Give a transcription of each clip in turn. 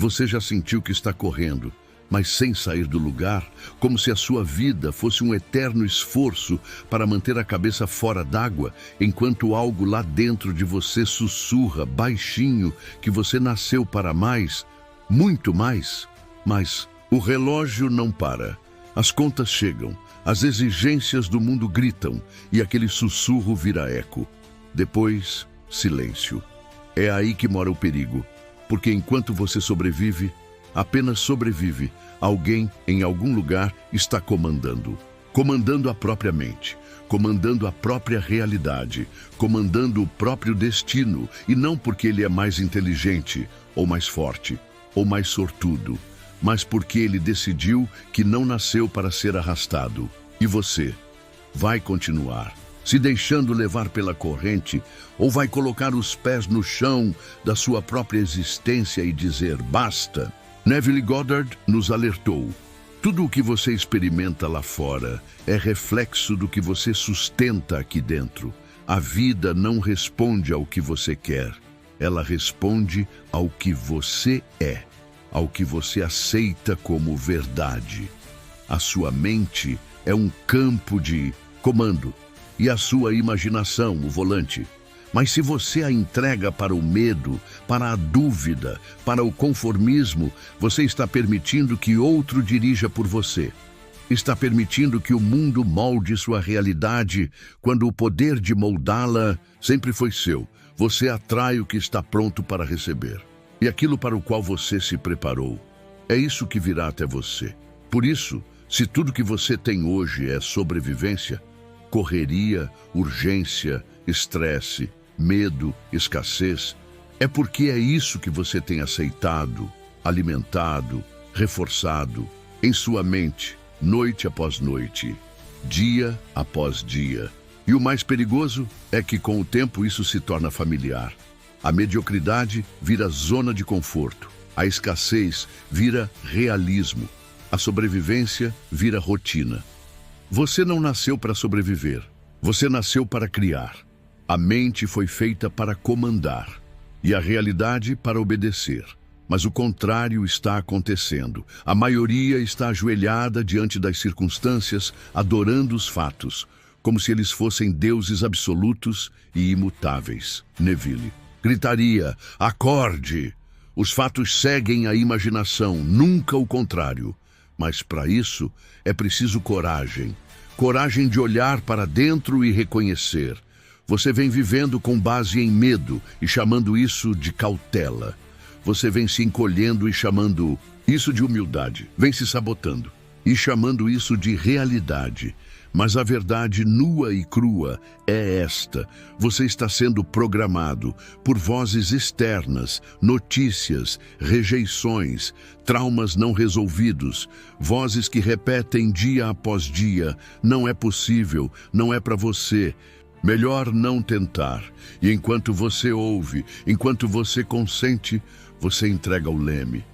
Você já sentiu que está correndo, mas sem sair do lugar, como se a sua vida fosse um eterno esforço para manter a cabeça fora d'água, enquanto algo lá dentro de você sussurra baixinho que você nasceu para mais, muito mais. Mas o relógio não para. As contas chegam, as exigências do mundo gritam e aquele sussurro vira eco. Depois, silêncio. É aí que mora o perigo, porque enquanto você sobrevive, apenas sobrevive, alguém em algum lugar está comandando. Comandando a própria mente, comandando a própria realidade, comandando o próprio destino, e não porque ele é mais inteligente, ou mais forte, ou mais sortudo, mas porque ele decidiu que não nasceu para ser arrastado. E você vai continuar se deixando levar pela corrente, ou vai colocar os pés no chão da sua própria existência e dizer basta? Neville Goddard nos alertou: tudo o que você experimenta lá fora é reflexo do que você sustenta aqui dentro. A vida não responde ao que você quer, ela responde ao que você é, ao que você aceita como verdade. A sua mente é um campo de comando e a sua imaginação, o volante. Mas se você a entrega para o medo, para a dúvida, para o conformismo, você está permitindo que outro dirija por você. Está permitindo que o mundo molde sua realidade, quando o poder de moldá-la sempre foi seu. Você atrai o que está pronto para receber. E aquilo para o qual você se preparou. É isso que virá até você. Por isso, se tudo que você tem hoje é sobrevivência, correria, urgência, estresse, medo, escassez, é porque é isso que você tem aceitado, alimentado, reforçado em sua mente, noite após noite, dia após dia. E o mais perigoso é que com o tempo isso se torna familiar. A mediocridade vira zona de conforto, a escassez vira realismo, a sobrevivência vira rotina. Você não nasceu para sobreviver, você nasceu para criar. A mente foi feita para comandar e a realidade para obedecer. Mas o contrário está acontecendo. A maioria está ajoelhada diante das circunstâncias, adorando os fatos, como se eles fossem deuses absolutos e imutáveis. Neville. Gritaria: acorde! Os fatos seguem a imaginação, nunca o contrário. Mas para isso é preciso coragem. Coragem de olhar para dentro e reconhecer. Você vem vivendo com base em medo e chamando isso de cautela. Você vem se encolhendo e chamando isso de humildade. Vem se sabotando e chamando isso de realidade. Mas a verdade nua e crua é esta: você está sendo programado por vozes externas, notícias, rejeições, traumas não resolvidos, vozes que repetem dia após dia: não é possível, não é para você, melhor não tentar. E enquanto você ouve, enquanto você consente, você entrega o leme.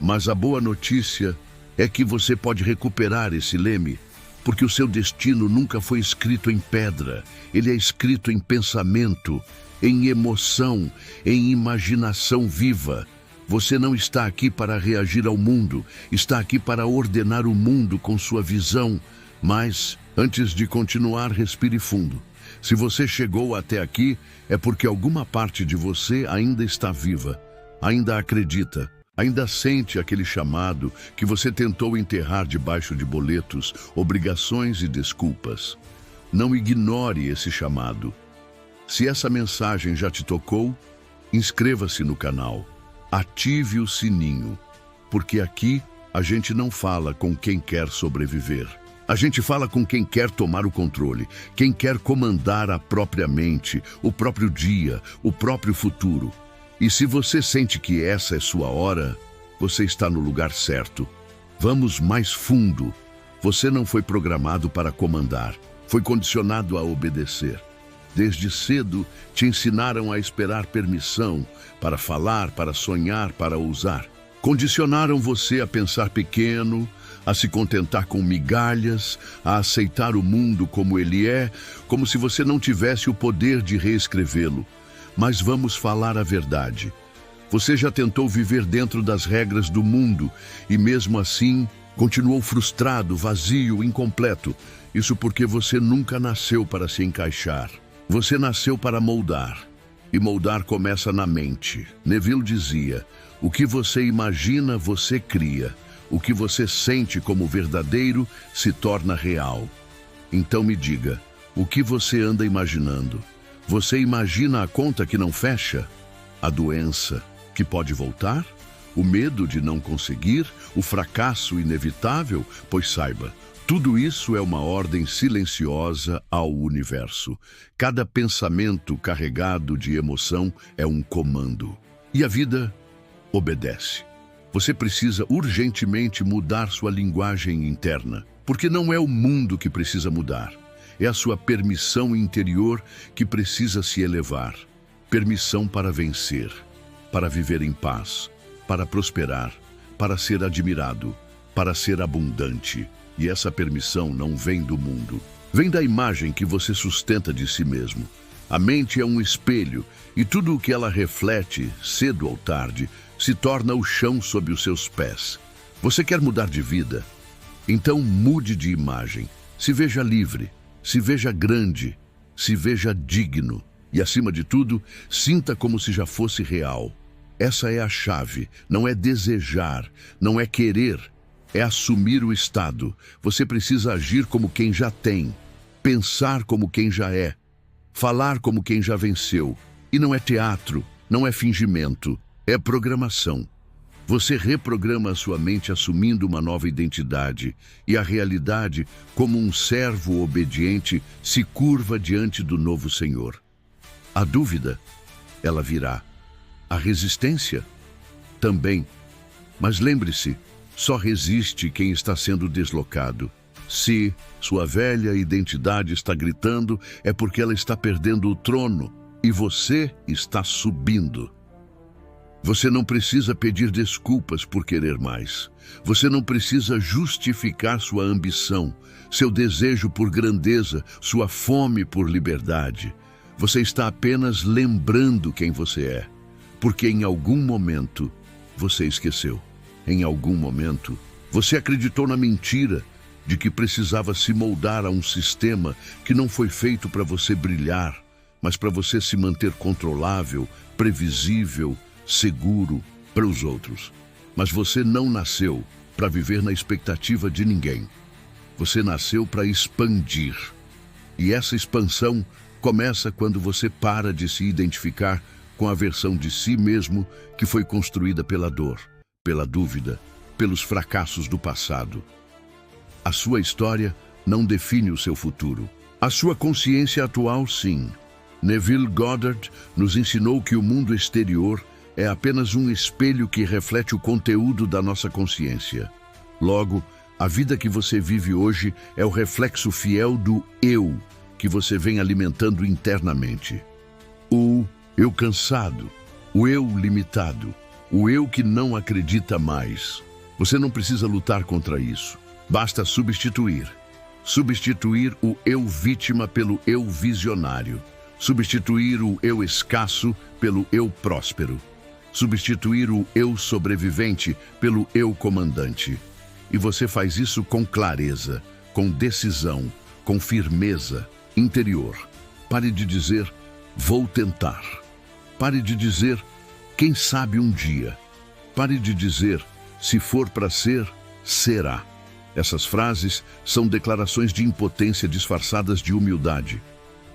Mas a boa notícia é que você pode recuperar esse leme, porque o seu destino nunca foi escrito em pedra. Ele é escrito em pensamento, em emoção, em imaginação viva. Você não está aqui para reagir ao mundo, está aqui para ordenar o mundo com sua visão. Mas, antes de continuar, respire fundo. Se você chegou até aqui, é porque alguma parte de você ainda está viva, ainda acredita, ainda sente aquele chamado que você tentou enterrar debaixo de boletos, obrigações e desculpas. Não ignore esse chamado. Se essa mensagem já te tocou, inscreva-se no canal, ative o sininho, porque aqui a gente não fala com quem quer sobreviver. A gente fala com quem quer tomar o controle, quem quer comandar a própria mente, o próprio dia, o próprio futuro. E se você sente que essa é sua hora, você está no lugar certo. Vamos mais fundo. Você não foi programado para comandar, foi condicionado a obedecer. Desde cedo, te ensinaram a esperar permissão para falar, para sonhar, para ousar. Condicionaram você a pensar pequeno, a se contentar com migalhas, a aceitar o mundo como ele é, como se você não tivesse o poder de reescrevê-lo. Mas vamos falar a verdade. Você já tentou viver dentro das regras do mundo e mesmo assim continuou frustrado, vazio, incompleto. Isso porque você nunca nasceu para se encaixar. Você nasceu para moldar. E moldar começa na mente. Neville dizia: o que você imagina, você cria. O que você sente como verdadeiro se torna real. Então me diga, o que você anda imaginando? Você imagina a conta que não fecha? A doença que pode voltar? O medo de não conseguir? O fracasso inevitável? Pois saiba, tudo isso é uma ordem silenciosa ao universo. Cada pensamento carregado de emoção é um comando. E a vida obedece. Você precisa urgentemente mudar sua linguagem interna, porque não é o mundo que precisa mudar. É a sua permissão interior que precisa se elevar. Permissão para vencer, para viver em paz, para prosperar, para ser admirado, para ser abundante. E essa permissão não vem do mundo. Vem da imagem que você sustenta de si mesmo. A mente é um espelho e tudo o que ela reflete, cedo ou tarde, se torna o chão sob os seus pés. Você quer mudar de vida? Então mude de imagem. Se veja livre, se veja grande, se veja digno. E acima de tudo, sinta como se já fosse real. Essa é a chave. Não é desejar, não é querer. É assumir o estado. Você precisa agir como quem já tem, pensar como quem já é, falar como quem já venceu. E não é teatro, não é fingimento, é programação. Você reprograma a sua mente assumindo uma nova identidade e a realidade, como um servo obediente, se curva diante do novo Senhor. A dúvida, ela virá. A resistência, também. Mas lembre-se, só resiste quem está sendo deslocado. Se sua velha identidade está gritando, é porque ela está perdendo o trono e você está subindo. Você não precisa pedir desculpas por querer mais. Você não precisa justificar sua ambição, seu desejo por grandeza, sua fome por liberdade. Você está apenas lembrando quem você é, porque em algum momento você esqueceu. Em algum momento você acreditou na mentira de que precisava se moldar a um sistema que não foi feito para você brilhar, mas para você se manter controlável, previsível, seguro para os outros. Mas você não nasceu para viver na expectativa de ninguém. Você nasceu para expandir. E essa expansão começa quando você para de se identificar com a versão de si mesmo que foi construída pela dor, pela dúvida, pelos fracassos do passado. A sua história não define o seu futuro. A sua consciência atual, sim. Neville Goddard nos ensinou que o mundo exterior é apenas um espelho que reflete o conteúdo da nossa consciência. Logo, a vida que você vive hoje é o reflexo fiel do eu que você vem alimentando internamente. O eu cansado, o eu limitado, o eu que não acredita mais. Você não precisa lutar contra isso. Basta substituir. Substituir o eu vítima pelo eu visionário. Substituir o eu escasso pelo eu próspero. Substituir o eu sobrevivente pelo eu comandante. E você faz isso com clareza, com decisão, com firmeza interior. Pare de dizer, vou tentar. Pare de dizer, quem sabe um dia. Pare de dizer, se for para ser, será. Essas frases são declarações de impotência disfarçadas de humildade.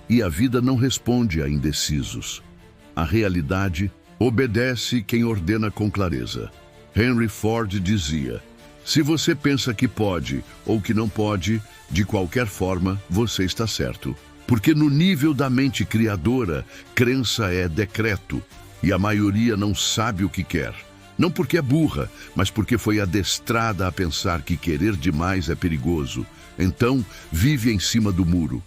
E a vida não responde a indecisos. A realidade obedece quem ordena com clareza. Henry Ford dizia, se você pensa que pode ou que não pode, de qualquer forma, você está certo. Porque no nível da mente criadora, crença é decreto, e a maioria não sabe o que quer. Não porque é burra, mas porque foi adestrada a pensar que querer demais é perigoso. Então, vive em cima do muro.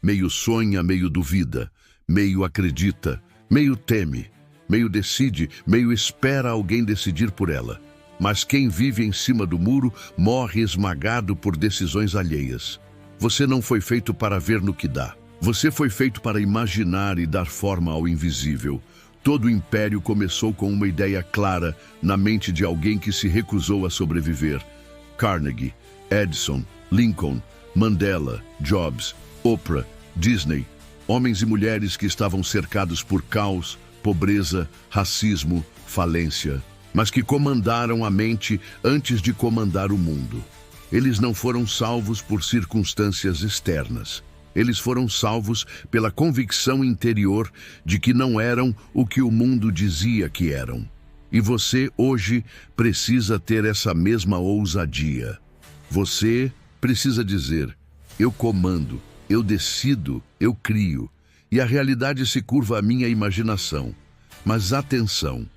Meio sonha, meio duvida, meio acredita, meio teme, meio decide, meio espera alguém decidir por ela. Mas quem vive em cima do muro morre esmagado por decisões alheias. Você não foi feito para ver no que dá. Você foi feito para imaginar e dar forma ao invisível. Todo o império começou com uma ideia clara na mente de alguém que se recusou a sobreviver. Carnegie, Edison, Lincoln, Mandela, Jobs, Oprah, Disney, homens e mulheres que estavam cercados por caos, pobreza, racismo, falência, mas que comandaram a mente antes de comandar o mundo. Eles não foram salvos por circunstâncias externas. Eles foram salvos pela convicção interior de que não eram o que o mundo dizia que eram. E você, hoje, precisa ter essa mesma ousadia. Você precisa dizer: eu comando, eu decido, eu crio, e a realidade se curva à minha imaginação. Mas atenção!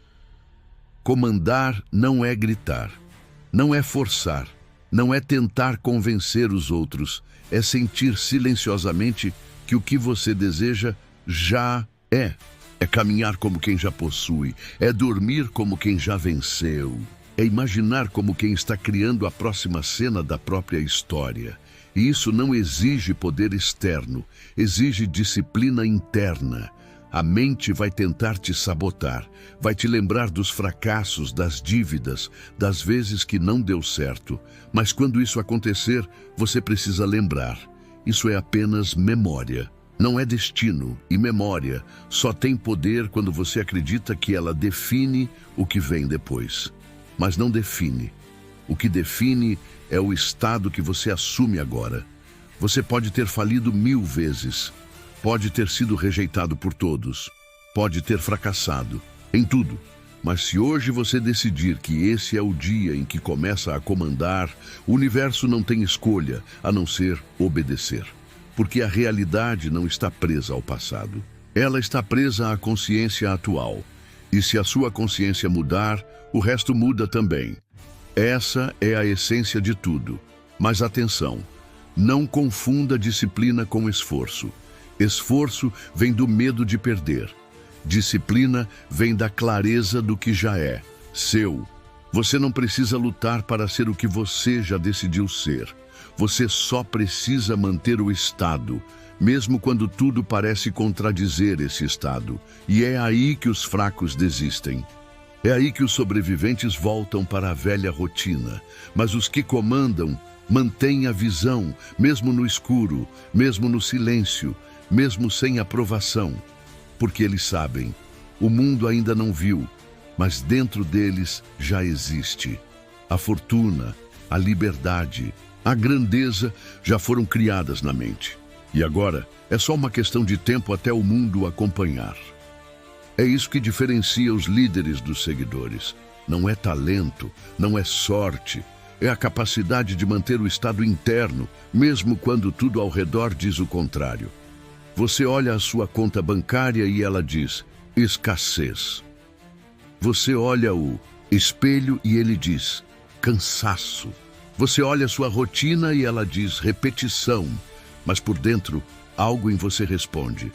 Comandar não é gritar, não é forçar, não é tentar convencer os outros, é sentir silenciosamente que o que você deseja já é. É caminhar como quem já possui, é dormir como quem já venceu, é imaginar como quem está criando a próxima cena da própria história. E isso não exige poder externo, exige disciplina interna. A mente vai tentar te sabotar, vai te lembrar dos fracassos, das dívidas, das vezes que não deu certo. Mas quando isso acontecer, você precisa lembrar. Isso é apenas memória. Não é destino, e memória só tem poder quando você acredita que ela define o que vem depois. Mas não define. O que define é o estado que você assume agora. Você pode ter falido 1000 vezes. Pode ter sido rejeitado por todos, pode ter fracassado em tudo, mas se hoje você decidir que esse é o dia em que começa a comandar, o universo não tem escolha a não ser obedecer, porque a realidade não está presa ao passado, ela está presa à consciência atual, e se a sua consciência mudar, o resto muda também. Essa é a essência de tudo, mas atenção, não confunda disciplina com esforço. Esforço vem do medo de perder. Disciplina vem da clareza do que já é, seu. Você não precisa lutar para ser o que você já decidiu ser. Você só precisa manter o estado, mesmo quando tudo parece contradizer esse estado. E é aí que os fracos desistem. É aí que os sobreviventes voltam para a velha rotina. Mas os que comandam mantêm a visão, mesmo no escuro, mesmo no silêncio, mesmo sem aprovação, porque eles sabem, o mundo ainda não viu, mas dentro deles já existe. A fortuna, a liberdade, a grandeza já foram criadas na mente. E agora é só uma questão de tempo até o mundo acompanhar. É isso que diferencia os líderes dos seguidores. Não é talento, não é sorte, é a capacidade de manter o estado interno, mesmo quando tudo ao redor diz o contrário. Você olha a sua conta bancária e ela diz escassez. Você olha o espelho e ele diz cansaço. Você olha a sua rotina e ela diz repetição. Mas por dentro, algo em você responde: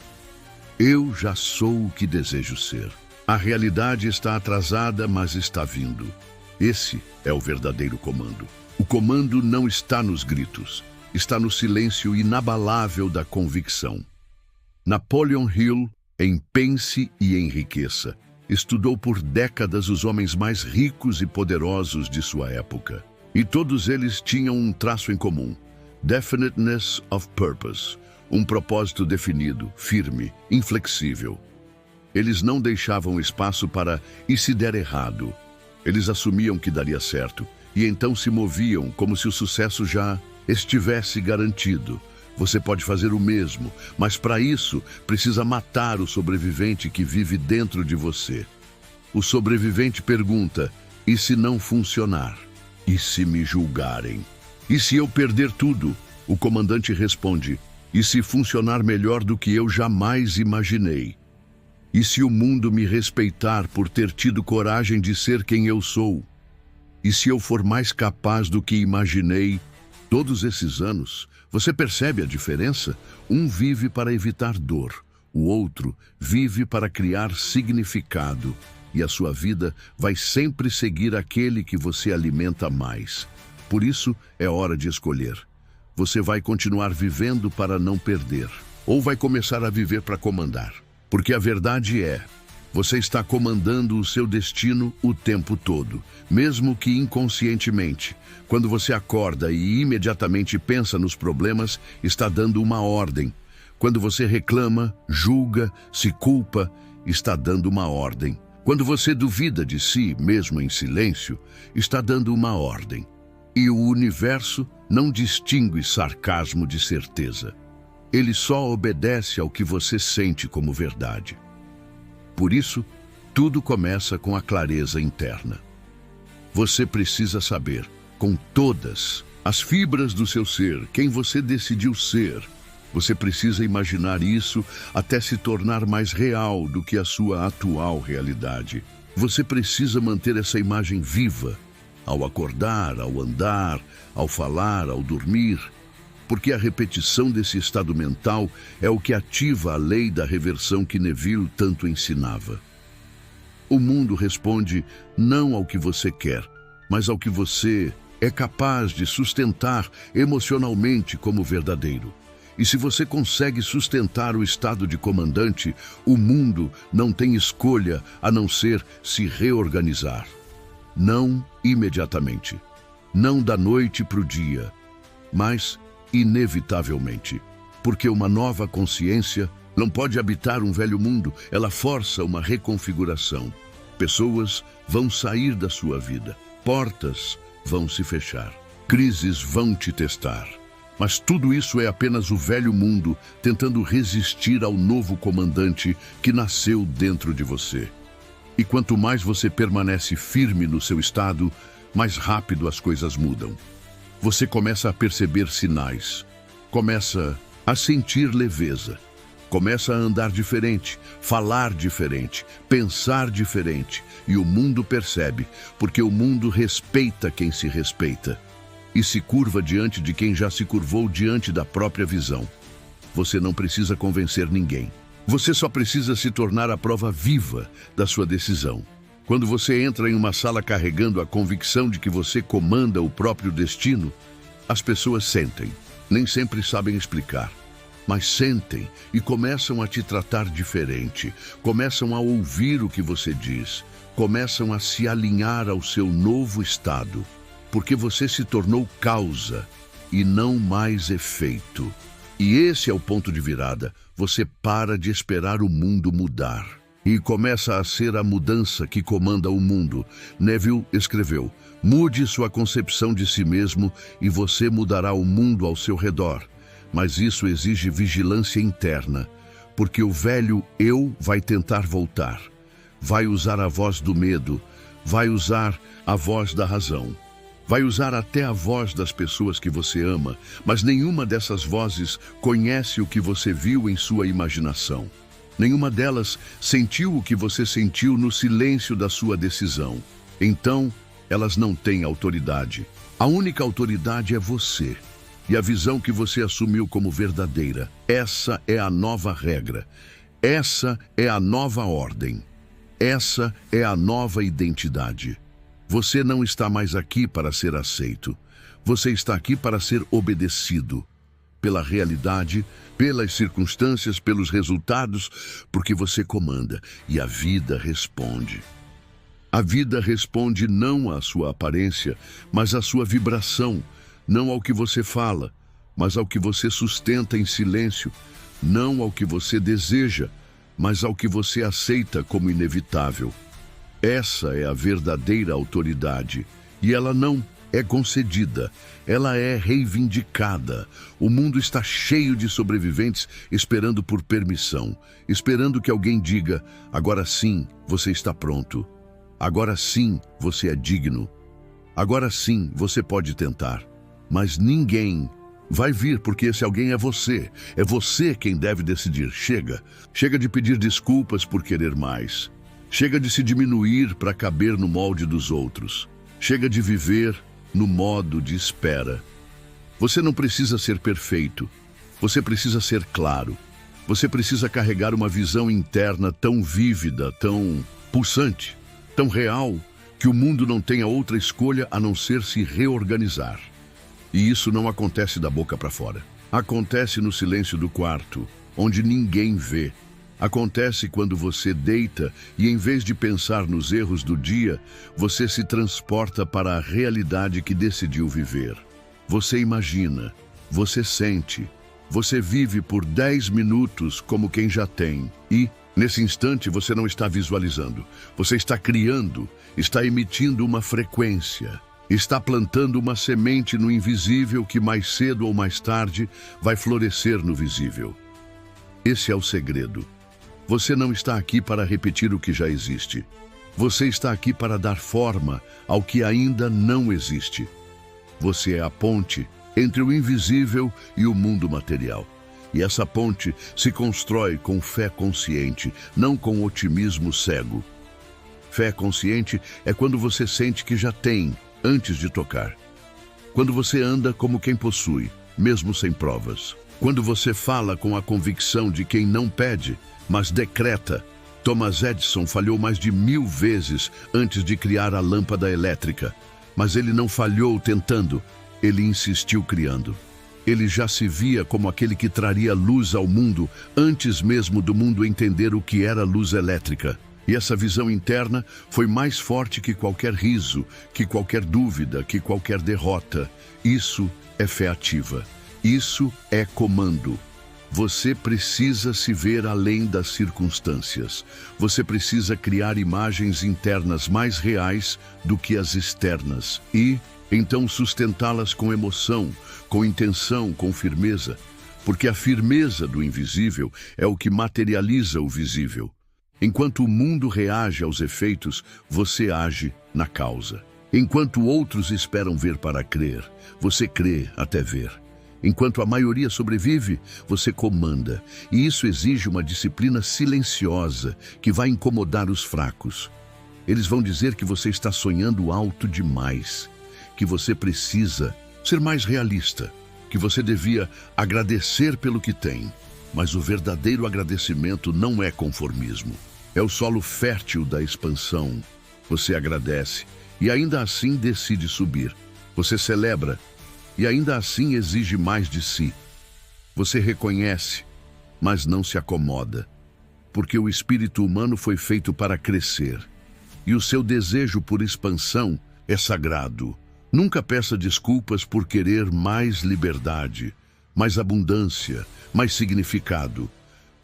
eu já sou o que desejo ser. A realidade está atrasada, mas está vindo. Esse é o verdadeiro comando. O comando não está nos gritos, está no silêncio inabalável da convicção. Napoleon Hill, em Pense e Enriqueça, estudou por décadas os homens mais ricos e poderosos de sua época. E todos eles tinham um traço em comum: definiteness of purpose, um propósito definido, firme, inflexível. Eles não deixavam espaço para "e se der errado?". Eles assumiam que daria certo, e então se moviam como se o sucesso já estivesse garantido. Você pode fazer o mesmo, mas para isso precisa matar o sobrevivente que vive dentro de você. O sobrevivente pergunta: e se não funcionar? E se me julgarem? E se eu perder tudo? O comandante responde: e se funcionar melhor do que eu jamais imaginei? E se o mundo me respeitar por ter tido coragem de ser quem eu sou? E se eu for mais capaz do que imaginei? Todos esses anos, você percebe a diferença? Um vive para evitar dor, o outro vive para criar significado, e a sua vida vai sempre seguir aquele que você alimenta mais. Por isso, é hora de escolher. Você vai continuar vivendo para não perder, ou vai começar a viver para comandar? Porque a verdade é, Você está comandando o seu destino o tempo todo, mesmo que inconscientemente. Quando você acorda e imediatamente pensa nos problemas, está dando uma ordem. Quando você reclama, julga, se culpa, está dando uma ordem. Quando você duvida de si, mesmo em silêncio, está dando uma ordem. E o universo não distingue sarcasmo de certeza. Ele só obedece ao que você sente como verdade. Por isso, tudo começa com a clareza interna. Você precisa saber, com todas as fibras do seu ser, quem você decidiu ser. Você precisa imaginar isso até se tornar mais real do que a sua atual realidade. Você precisa manter essa imagem viva, ao acordar, ao andar, ao falar, ao dormir, porque a repetição desse estado mental é o que ativa a lei da reversão que Neville tanto ensinava. O mundo responde não ao que você quer, mas ao que você é capaz de sustentar emocionalmente como verdadeiro. E se você consegue sustentar o estado de comandante, o mundo não tem escolha a não ser se reorganizar. Não imediatamente, não da noite para o dia, mas inevitavelmente, porque uma nova consciência não pode habitar um velho mundo, ela força uma reconfiguração. Pessoas vão sair da sua vida, portas vão se fechar, crises vão te testar. Mas tudo isso é apenas o velho mundo tentando resistir ao novo comandante que nasceu dentro de você. E quanto mais você permanece firme no seu estado, mais rápido as coisas mudam. Você começa a perceber sinais, começa a sentir leveza, começa a andar diferente, falar diferente, pensar diferente. E o mundo percebe, porque o mundo respeita quem se respeita e se curva diante de quem já se curvou diante da própria visão. Você não precisa convencer ninguém. Você só precisa se tornar a prova viva da sua decisão. Quando você entra em uma sala carregando a convicção de que você comanda o próprio destino, as pessoas sentem. Nem sempre sabem explicar, mas sentem e começam a te tratar diferente, começam a ouvir o que você diz, começam a se alinhar ao seu novo estado, porque você se tornou causa e não mais efeito. E esse é o ponto de virada. Você para de esperar o mundo mudar e começa a ser a mudança que comanda o mundo. Neville escreveu: mude sua concepção de si mesmo e você mudará o mundo ao seu redor. Mas isso exige vigilância interna, porque o velho eu vai tentar voltar. Vai usar a voz do medo, vai usar a voz da razão. Vai usar até a voz das pessoas que você ama, mas nenhuma dessas vozes conhece o que você viu em sua imaginação. Nenhuma delas sentiu o que você sentiu no silêncio da sua decisão. Então, elas não têm autoridade. A única autoridade é você e a visão que você assumiu como verdadeira. Essa é a nova regra. Essa é a nova ordem. Essa é a nova identidade. Você não está mais aqui para ser aceito. Você está aqui para ser obedecido pela realidade, pelas circunstâncias, pelos resultados, porque você comanda e a vida responde. A vida responde não à sua aparência, mas à sua vibração, não ao que você fala, mas ao que você sustenta em silêncio, não ao que você deseja, mas ao que você aceita como inevitável. Essa é a verdadeira autoridade, e ela não é concedida, ela é reivindicada. O mundo está cheio de sobreviventes esperando por permissão, esperando que alguém diga: agora sim, você está pronto. Agora sim, você é digno. Agora sim, você pode tentar. Mas ninguém vai vir, porque esse alguém é você. É você quem deve decidir. Chega. Chega de pedir desculpas por querer mais. Chega de se diminuir para caber no molde dos outros. Chega de viver no modo de espera. Você não precisa ser perfeito. Você precisa ser claro. Você precisa carregar uma visão interna tão vívida, tão pulsante, tão real, que o mundo não tenha outra escolha a não ser se reorganizar. E isso não acontece da boca para fora. Acontece no silêncio do quarto, onde ninguém vê. Acontece quando você deita e, em vez de pensar nos erros do dia, você se transporta para a realidade que decidiu viver. Você imagina, você sente, você vive por 10 minutos como quem já tem e, nesse instante, você não está visualizando. Você está criando, está emitindo uma frequência, está plantando uma semente no invisível que mais cedo ou mais tarde vai florescer no visível. Esse é o segredo. Você não está aqui para repetir o que já existe. Você está aqui para dar forma ao que ainda não existe. Você é a ponte entre o invisível e o mundo material. E essa ponte se constrói com fé consciente, não com otimismo cego. Fé consciente é quando você sente que já tem, antes de tocar. Quando você anda como quem possui, mesmo sem provas. Quando você fala com a convicção de quem não pede, mas decreta. Thomas Edison falhou mais de 1000 vezes antes de criar a lâmpada elétrica. Mas ele não falhou tentando, ele insistiu criando. Ele já se via como aquele que traria luz ao mundo antes mesmo do mundo entender o que era luz elétrica. E essa visão interna foi mais forte que qualquer riso, que qualquer dúvida, que qualquer derrota. Isso é fé ativa. Isso é comando. Você precisa se ver além das circunstâncias. Você precisa criar imagens internas mais reais do que as externas e, então, sustentá-las com emoção, com intenção, com firmeza. Porque a firmeza do invisível é o que materializa o visível. Enquanto o mundo reage aos efeitos, você age na causa. Enquanto outros esperam ver para crer, você crê até ver. Enquanto a maioria sobrevive, você comanda. E isso exige uma disciplina silenciosa que vai incomodar os fracos. Eles vão dizer que você está sonhando alto demais, que você precisa ser mais realista, que você devia agradecer pelo que tem. Mas o verdadeiro agradecimento não é conformismo. É o solo fértil da expansão. Você agradece e ainda assim decide subir. Você celebra e ainda assim exige mais de si. Você reconhece, mas não se acomoda, porque o espírito humano foi feito para crescer, e o seu desejo por expansão é sagrado. Nunca peça desculpas por querer mais liberdade, mais abundância, mais significado.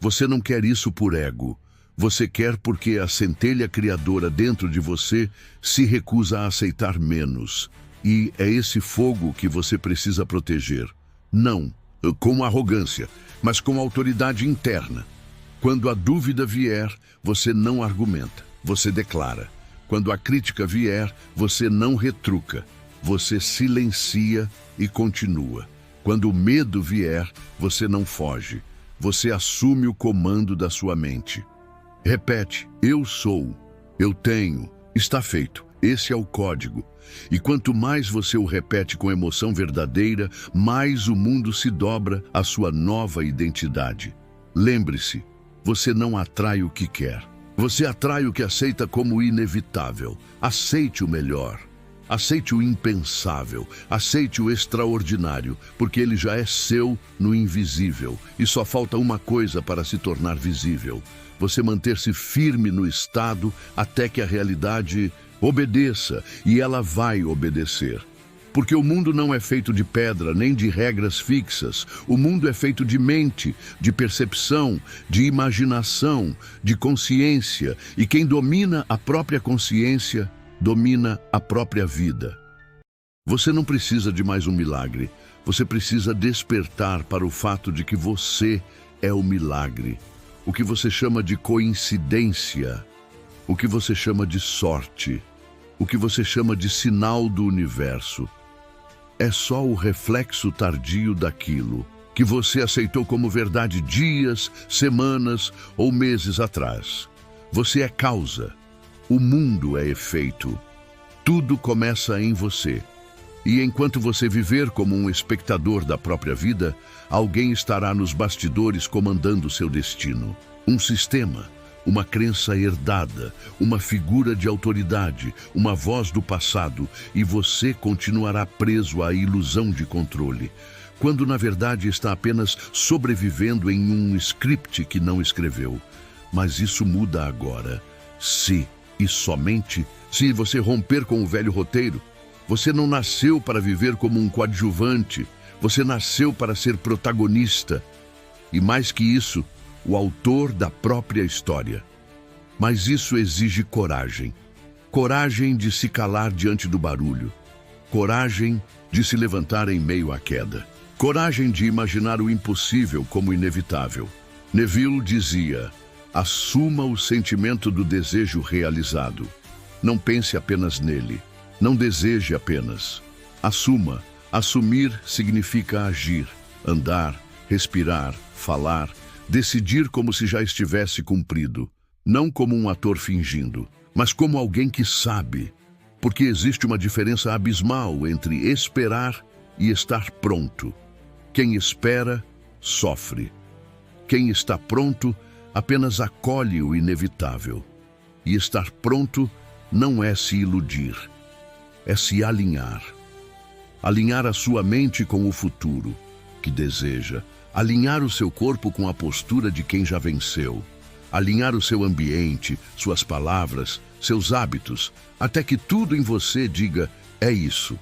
Você não quer isso por ego. Você quer porque a centelha criadora dentro de você se recusa a aceitar menos. E é esse fogo que você precisa proteger. Não com arrogância, mas com autoridade interna. Quando a dúvida vier, você não argumenta, você declara. Quando a crítica vier, você não retruca, você silencia e continua. Quando o medo vier, você não foge, você assume o comando da sua mente. Repete: eu sou, eu tenho, está feito. Esse é o código. E quanto mais você o repete com emoção verdadeira, mais o mundo se dobra à sua nova identidade. Lembre-se, você não atrai o que quer. Você atrai o que aceita como inevitável. Aceite o melhor. Aceite o impensável. Aceite o extraordinário, porque ele já é seu no invisível. E só falta uma coisa para se tornar visível: você manter-se firme no estado até que a realidade obedeça, e ela vai obedecer. Porque o mundo não é feito de pedra nem de regras fixas. O mundo é feito de mente, de percepção, de imaginação, de consciência. E quem domina a própria consciência, domina a própria vida. Você não precisa de mais um milagre. Você precisa despertar para o fato de que você é o milagre. O que você chama de coincidência, o que você chama de sorte, o que você chama de sinal do universo, é só o reflexo tardio daquilo que você aceitou como verdade dias, semanas ou meses atrás. Você é causa, o mundo é efeito. Tudo começa em você. E enquanto você viver como um espectador da própria vida, alguém estará nos bastidores comandando seu destino. Um sistema, uma crença herdada, uma figura de autoridade, uma voz do passado, e você continuará preso à ilusão de controle, quando na verdade está apenas sobrevivendo em um script que não escreveu. Mas isso muda agora. Se, e somente, se você romper com o velho roteiro. Você não nasceu para viver como um coadjuvante. Você nasceu para ser protagonista. E mais que isso, o autor da própria história. Mas isso exige coragem. Coragem de se calar diante do barulho. Coragem de se levantar em meio à queda. Coragem de imaginar o impossível como inevitável. Neville dizia: assuma o sentimento do desejo realizado. Não pense apenas nele. Não deseje apenas. Assuma. Assumir significa agir, andar, respirar, falar, decidir como se já estivesse cumprido. Não como um ator fingindo, mas como alguém que sabe. Porque existe uma diferença abismal entre esperar e estar pronto. Quem espera, sofre. Quem está pronto, apenas acolhe o inevitável. E estar pronto não é se iludir, é se alinhar. Alinhar a sua mente com o futuro que deseja. Alinhar o seu corpo com a postura de quem já venceu. Alinhar o seu ambiente, suas palavras, seus hábitos, até que tudo em você diga: é isso,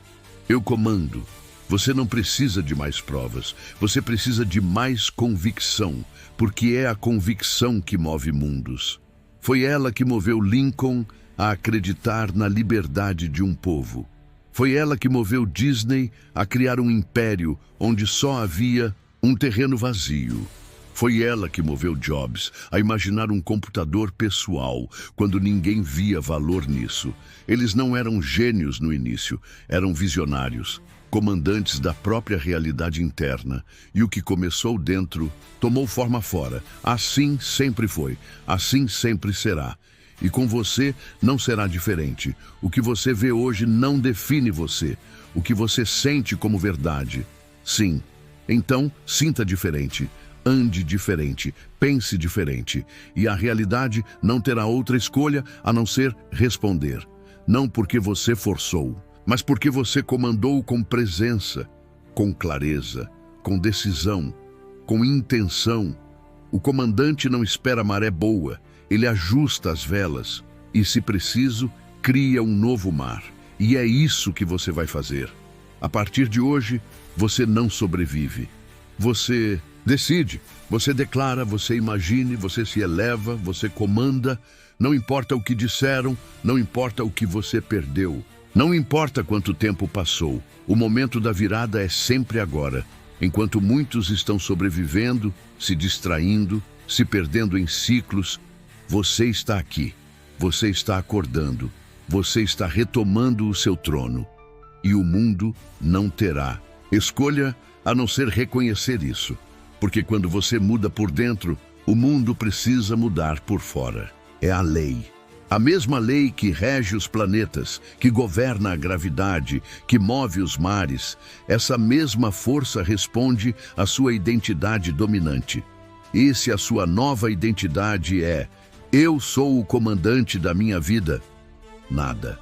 eu comando. Você não precisa de mais provas, você precisa de mais convicção, porque é a convicção que move mundos. Foi ela que moveu Lincoln a acreditar na liberdade de um povo. Foi ela que moveu Disney a criar um império onde só havia um terreno vazio. Foi ela que moveu Jobs a imaginar um computador pessoal, quando ninguém via valor nisso. Eles não eram gênios no início, eram visionários, comandantes da própria realidade interna. E o que começou dentro tomou forma fora. Assim sempre foi, assim sempre será. E com você não será diferente. O que você vê hoje não define você. O que você sente como verdade. Sim, então sinta diferente. Ande diferente, pense diferente, e a realidade não terá outra escolha a não ser responder. Não porque você forçou, mas porque você comandou com presença, com clareza, com decisão, com intenção. O comandante não espera a maré boa, ele ajusta as velas e, se preciso, cria um novo mar. E é isso que você vai fazer. A partir de hoje, você não sobrevive. Você decide, você declara, você imagine, você se eleva, você comanda. Não importa o que disseram, não importa o que você perdeu. Não importa quanto tempo passou. O momento da virada é sempre agora. Enquanto muitos estão sobrevivendo, se distraindo, se perdendo em ciclos, você está aqui. Você está acordando. Você está retomando o seu trono. E o mundo não terá escolha a não ser reconhecer isso. Porque quando você muda por dentro, o mundo precisa mudar por fora. É a lei. A mesma lei que rege os planetas, que governa a gravidade, que move os mares. Essa mesma força responde à sua identidade dominante. E se a sua nova identidade é: eu sou o comandante da minha vida, nada,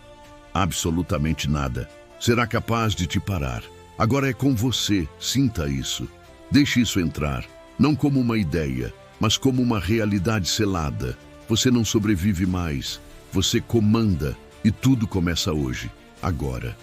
absolutamente nada, será capaz de te parar. Agora é com você, sinta isso. Deixe isso entrar, não como uma ideia, mas como uma realidade selada. Você não sobrevive mais, você comanda, e tudo começa hoje, agora.